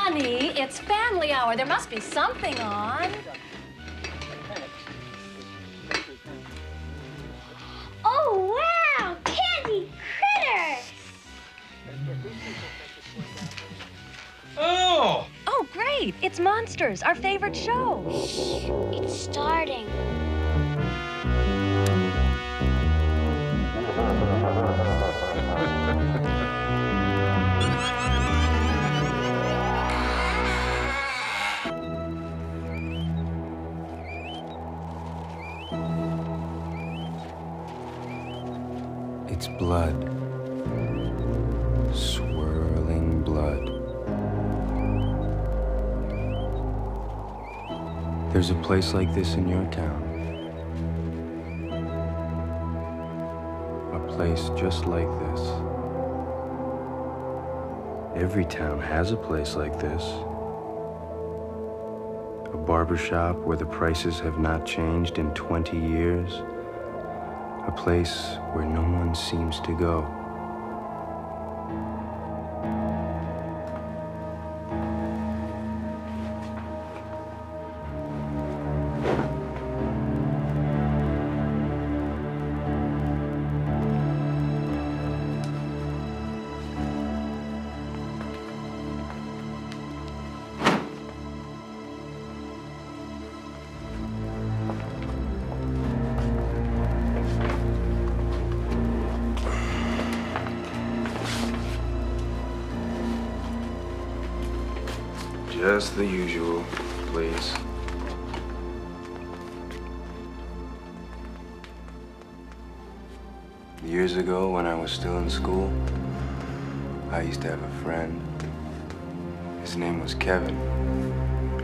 Honey, it's family hour. There must be something on. Oh, wow! Candy critters! Oh! Oh, great. It's Monsters, our favorite show. It's starting. It's blood. Swirling blood. There's a place like this in your town. A place just like this. Every town has a place like this. A barbershop where the prices have not changed in 20 years. A place where no one seems to go. Just the usual, please. Years ago, when I was still in school, I used to have a friend. His name was Kevin,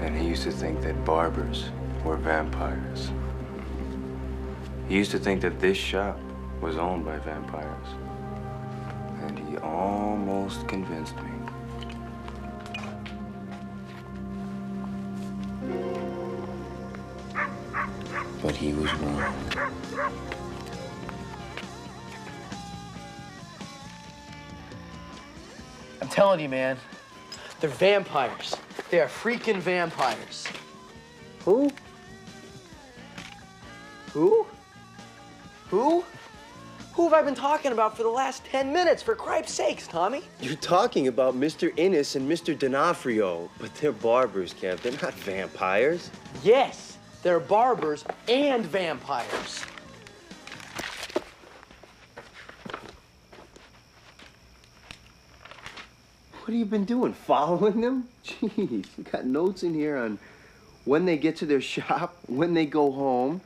and he used to think that barbers were vampires. He used to think that this shop was owned by vampires, and he almost convinced me. But he was wrong. I'm telling you, man, they're vampires. They are freaking vampires. Who? Who? Who? Who have I been talking about for the last 10 minutes, for cripe's sakes, Tommy? You're talking about Mr. Innes and Mr. D'Onofrio, but they're barbers, Kev. They're not vampires. Yes, they're barbers and vampires. What have you been doing, following them? Jeez, you got notes in here on when they get to their shop, when they go home,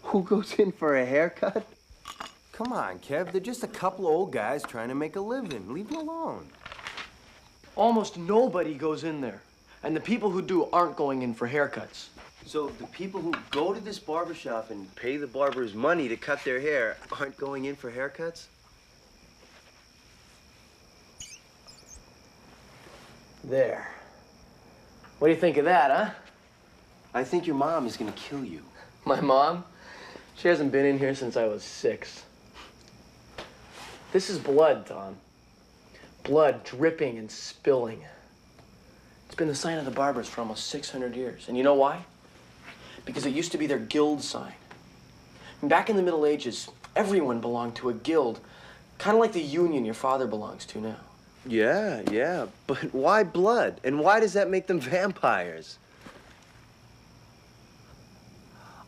who goes in for a haircut. Come on, Kev. They're just a couple of old guys trying to make a living. Leave them alone. Almost nobody goes in there. And the people who do aren't going in for haircuts. So the people who go to this barbershop and pay the barbers money to cut their hair aren't going in for haircuts? There. What do you think of that, huh? I think your mom is gonna kill you. My mom? She hasn't been in here since I was 6. This is blood, Tom. Blood dripping and spilling. It's been the sign of the barbers for almost 600 years. And you know why? Because it used to be their guild sign. And back in the Middle Ages, everyone belonged to a guild, kind of like the union your father belongs to now. Yeah, but why blood? And why does that make them vampires?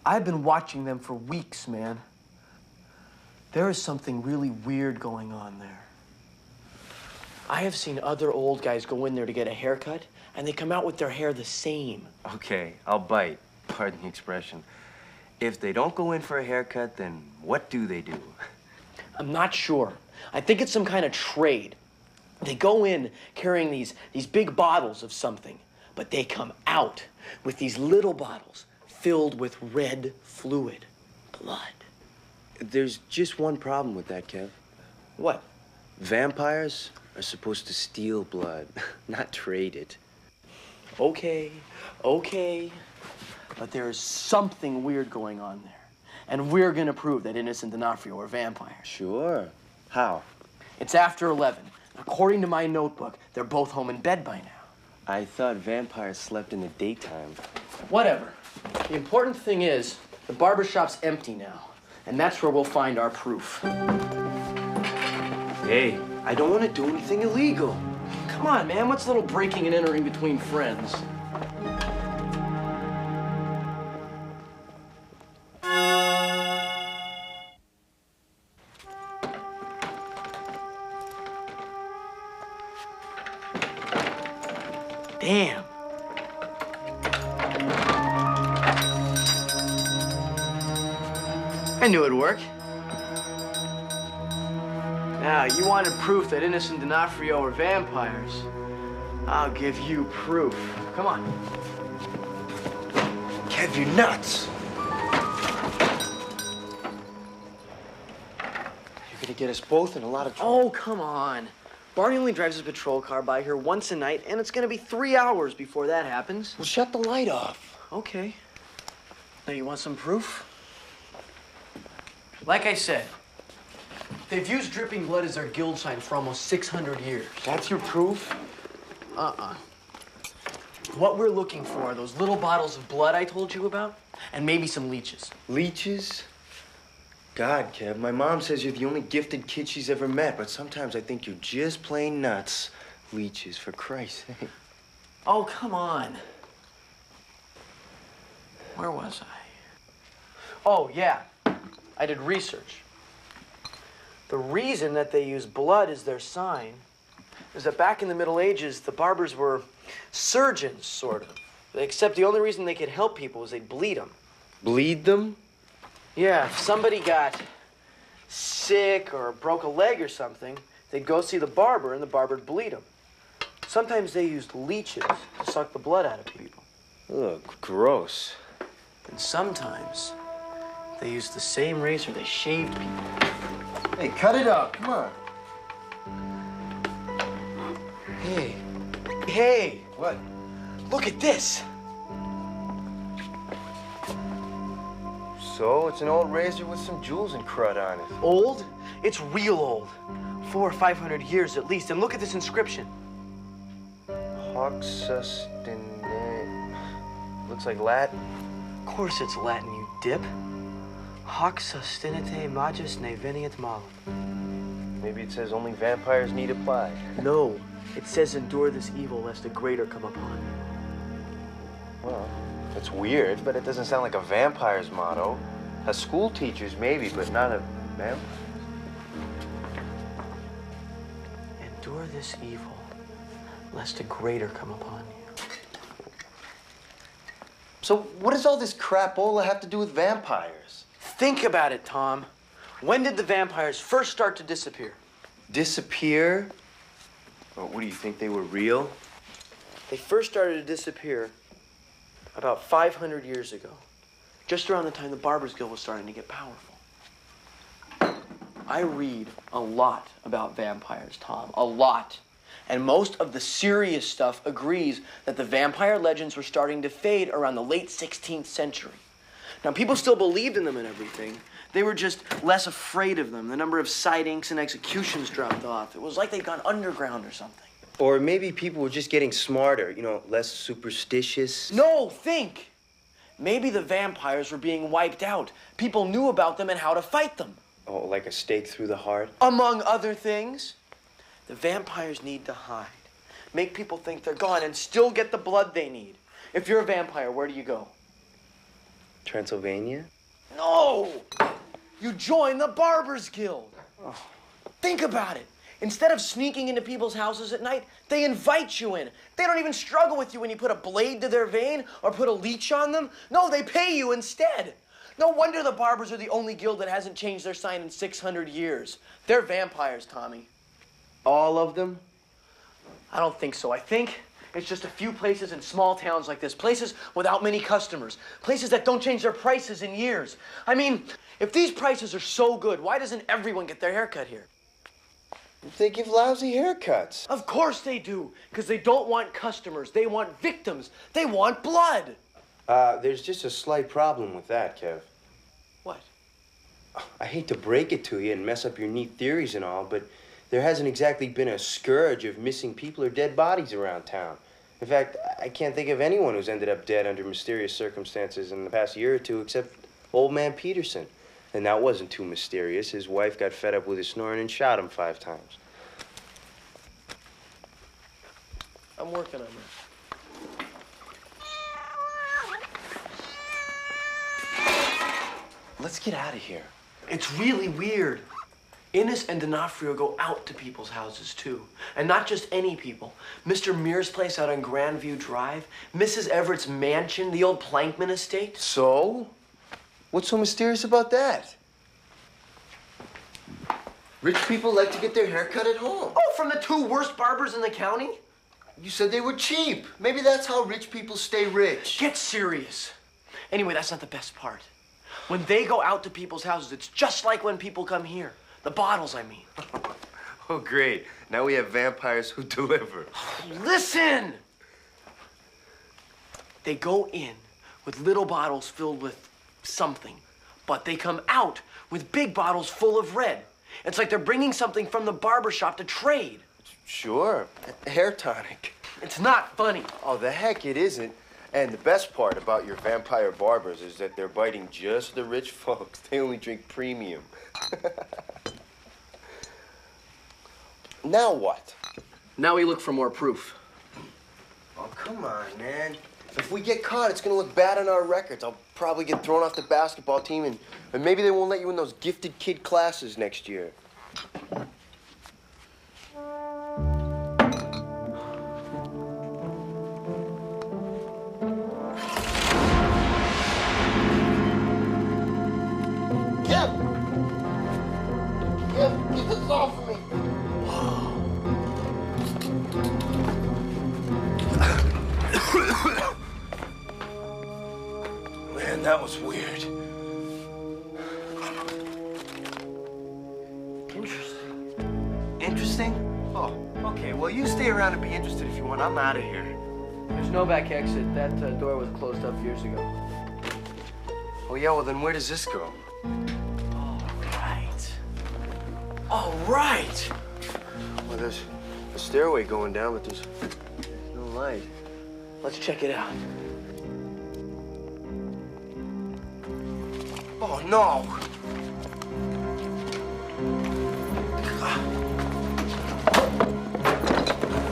I've been watching them for weeks, man. There is something really weird going on there. I have seen other old guys go in there to get a haircut, and they come out with their hair the same. Okay, I'll bite. Pardon the expression. If they don't go in for a haircut, then what do they do? I'm not sure. I think it's some kind of trade. They go in carrying these big bottles of something, but they come out with these little bottles filled with red fluid, blood. There's just one problem with that, Kev. What? Vampires are supposed to steal blood, not trade it. Okay. But there is something weird going on there. And we're gonna prove that Innes and D'Onofrio are vampires. Sure. How? It's after 11. According to my notebook, they're both home in bed by now. I thought vampires slept in the daytime. Whatever. The important thing is, the barber shop's empty now. And that's where we'll find our proof. Hey, I don't want to do anything illegal. Come on, man. What's a little breaking and entering between friends? Damn. I knew it'd work. Now, you wanted proof that innocent D'Onofrio are vampires. I'll give you proof. Come on. Kev, you're nuts. You're gonna get us both in a lot of trouble. Oh, come on. Barney only drives his patrol car by here once a night, and it's gonna be 3 hours before that happens. Well, shut the light off. Okay. Now, you want some proof? Like I said, they've used dripping blood as their guild sign for almost 600 years. That's your proof? What we're looking for are those little bottles of blood I told you about, and maybe some leeches. Leeches? God, Kev, my mom says you're the only gifted kid she's ever met, but sometimes I think you're just plain nuts. Leeches, for Christ's sake. Oh, come on. Where was I? Oh, yeah. I did research. The reason that they use blood as their sign is that back in the Middle Ages, the barbers were surgeons, sort of. Except the only reason they could help people was they'd bleed them. Bleed them? Yeah, if somebody got sick or broke a leg or something, they'd go see the barber and the barber'd bleed them. Sometimes they used leeches to suck the blood out of people. Ugh, gross. And sometimes they used the same razor they shaved people. Hey, cut it out, come on. Hey. Hey! What? Look at this! So, it's an old razor with some jewels and crud on it. Old? It's real old. 400 or 500 years at least. And look at this inscription. Hoc sustine... Looks like Latin. Of course it's Latin, you dip. Hoc sustinite magis ne veniet malum. Maybe it says only vampires need apply. No, it says endure this evil lest a greater come upon you. Well, that's weird, but it doesn't sound like a vampire's motto. A school teacher's maybe, but not a vampire. Endure this evil lest a greater come upon you. So what does all this crapola have to do with vampires? Think about it, Tom. When did the vampires first start to disappear? Disappear? Well, what do you think, they were real? They first started to disappear about 500 years ago, just around the time the Barbers Guild was starting to get powerful. I read a lot about vampires, Tom, a lot. And most of the serious stuff agrees that the vampire legends were starting to fade around the late 16th century. Now, people still believed in them and everything. They were just less afraid of them. The number of sightings and executions dropped off. It was like they'd gone underground or something. Or maybe people were just getting smarter, you know, less superstitious. No, think! Maybe the vampires were being wiped out. People knew about them and how to fight them. Oh, like a stake through the heart? Among other things. The vampires need to hide. Make people think they're gone and still get the blood they need. If you're a vampire, where do you go? Transylvania? No! You join the Barbers Guild. Oh. Think about it. Instead of sneaking into people's houses at night, they invite you in. They don't even struggle with you when you put a blade to their vein or put a leech on them. No, they pay you instead. No wonder the Barbers are the only guild that hasn't changed their sign in 600 years. They're vampires, Tommy. All of them? I don't think so. I think it's just a few places in small towns like this. Places without many customers. Places that don't change their prices in years. I mean, if these prices are so good, why doesn't everyone get their haircut here? They give lousy haircuts. Of course they do, because they don't want customers. They want victims. They want blood. There's just a slight problem with that, Kev. What? I hate to break it to you and mess up your neat theories and all, but there hasn't exactly been a scourge of missing people or dead bodies around town. In fact, I can't think of anyone who's ended up dead under mysterious circumstances in the past year or two except old man Peterson. And that wasn't too mysterious. His wife got fed up with his snoring and shot him 5 times. I'm working on this. Let's get out of here. It's really weird. Innes and D'Onofrio go out to people's houses, too. And not just any people. Mr. Mears' place out on Grandview Drive, Mrs. Everett's mansion, the old Plankman estate. So? What's so mysterious about that? Rich people like to get their hair cut at home. Oh, from the 2 worst barbers in the county? You said they were cheap. Maybe that's how rich people stay rich. Get serious. Anyway, that's not the best part. When they go out to people's houses, it's just like when people come here. The bottles, I mean. Oh, great. Now we have vampires who deliver. Listen! They go in with little bottles filled with something, but they come out with big bottles full of red. It's like they're bringing something from the barber shop to trade. Sure. Hair tonic. It's not funny. Oh, the heck it isn't. And the best part about your vampire barbers is that they're biting just the rich folks. They only drink premium. Now what? Now we look for more proof. Oh, come on, man. If we get caught, it's gonna look bad on our records. I'll probably get thrown off the basketball team, and maybe they won't let you in those gifted kid classes next year. Get this off of me. Man, that was weird. Interesting. Interesting? Oh, okay. Well, you stay around and be interested if you want. I'm out of here. There's no back exit. That door was closed up years ago. Oh, yeah, well, then where does this go? All right. Well, there's a stairway going down, but there's no light. Let's check it out. Oh, no.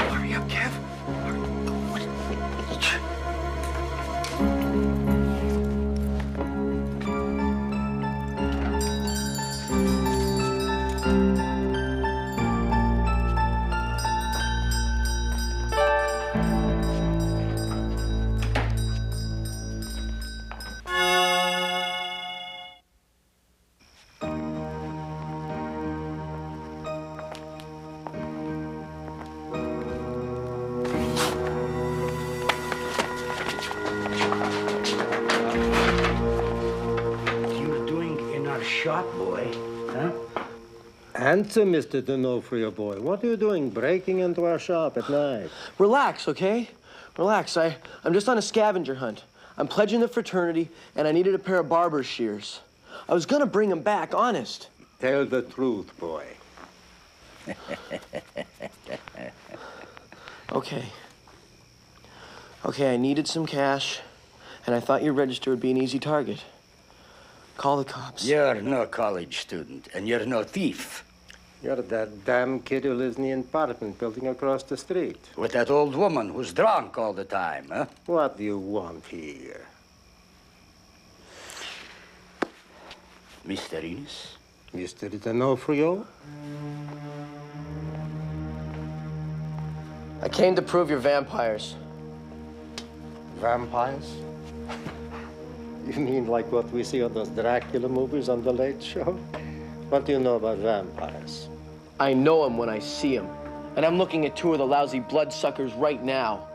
Hurry up, Kev. Shop boy, huh? Answer, Mr. D'Onofrio boy. What are you doing breaking into our shop at night? Relax, okay? Relax. I'm just on a scavenger hunt. I'm pledging the fraternity, and I needed a pair of barber's shears. I was gonna bring them back, honest. Tell the truth, boy. Okay. Okay, I needed some cash, and I thought your register would be an easy target. Call the cops. You're no college student, and you're no thief. You're that damn kid who lives in the apartment building across the street. With that old woman who's drunk all the time, huh? What do you want here? Mr. Innes? Mr. D'Onofrio? I came to prove you're vampires. Vampires? You mean like what we see on those Dracula movies on The Late Show? What do you know about vampires? I know them when I see them. And I'm looking at 2 of the lousy bloodsuckers right now.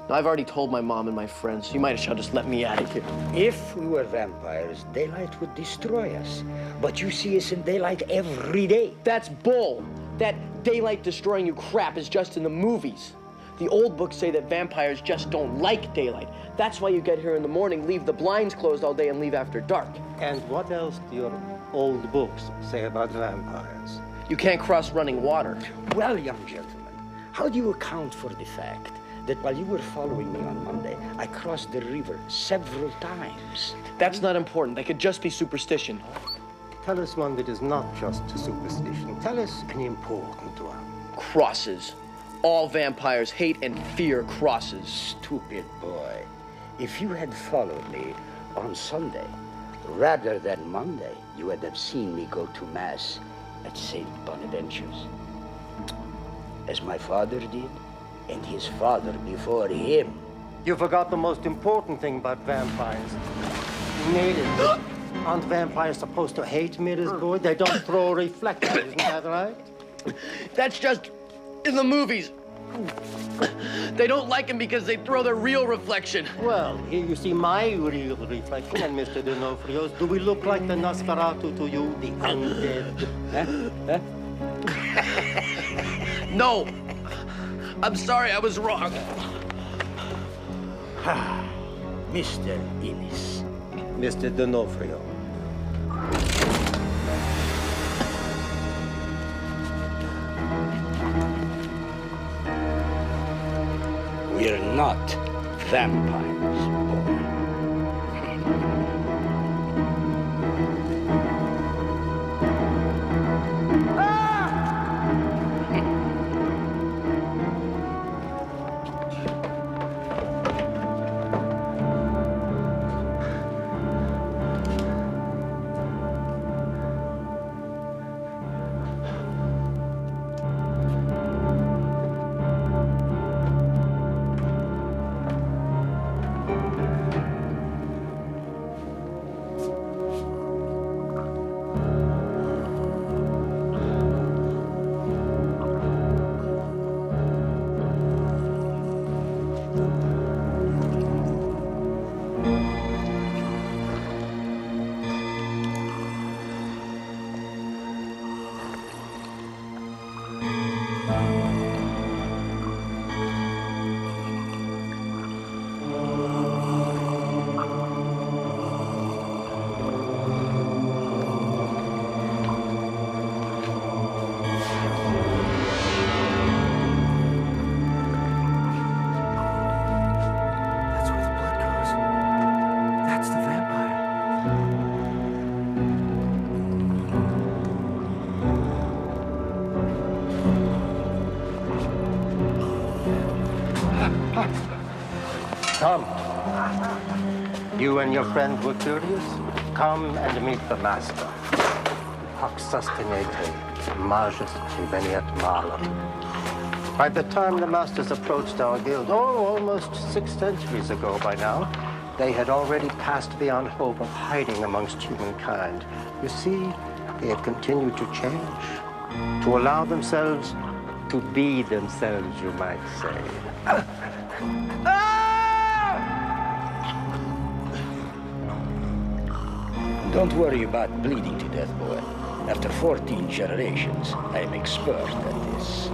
Now, I've already told my mom and my friends, so you might as well just let me out of here. If we were vampires, daylight would destroy us. But you see us in daylight every day. That's bull. That daylight destroying you crap is just in the movies. The old books say that vampires just don't like daylight. That's why you get here in the morning, leave the blinds closed all day, and leave after dark. And what else do your old books say about vampires? You can't cross running water. Well, young gentlemen, how do you account for the fact that while you were following me on Monday, I crossed the river several times. That's not important. That could just be superstition. Tell us one that is not just a superstition. Tell us an important one. Crosses. All vampires hate and fear crosses. Stupid boy. If you had followed me on Sunday, rather than Monday, you would have seen me go to Mass at St. Bonaventure's. As my father did, and his father before him. You forgot the most important thing about vampires. Mirrors. Aren't vampires supposed to hate mirrors, boy? They don't throw reflectors, isn't that right? That's just in the movies. They don't like him because they throw their real reflection. Well, here you see my real reflection and Mr. D'Onofrio's. Do we look like the Nosferatu to you, the undead? No. I'm sorry, I was wrong. Mr. Innes. Mr. D'Onofrio. We're not vampires, boy. Come. You and your friend were curious? Come and meet the master. Hoc sustinete, majus veniat malum. By the time the masters approached our guild, almost 6 centuries ago by now, they had already passed beyond hope of hiding amongst humankind. You see, they had continued to change, to allow themselves to be themselves, you might say. Don't worry about bleeding to death, boy. After 14 generations, I am expert at this.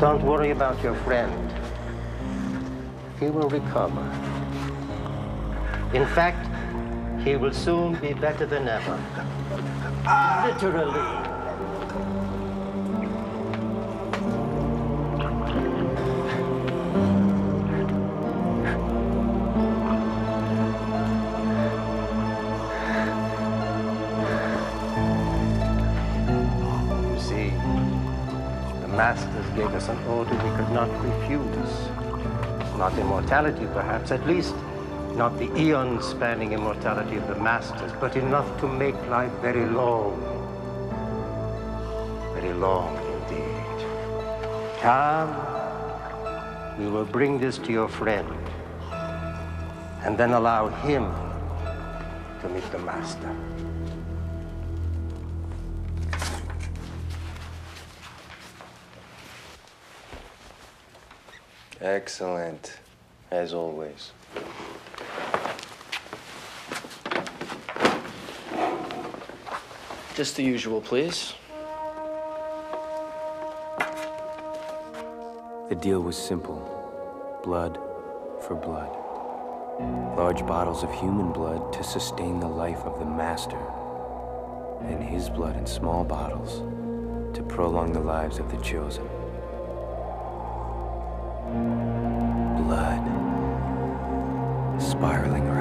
Don't worry about your friend. He will recover. In fact, he will soon be better than ever. Literally. You see, the masters gave us an order we could not refuse. Not immortality, perhaps, at least not the eon-spanning immortality of the masters, but enough to make life very long. Very long indeed. Come, we will bring this to your friend, and then allow him to meet the master. Excellent, as always. Just the usual, please. The deal was simple. Blood for blood. Large bottles of human blood to sustain the life of the master, and his blood in small bottles to prolong the lives of the chosen. Blood spiraling around.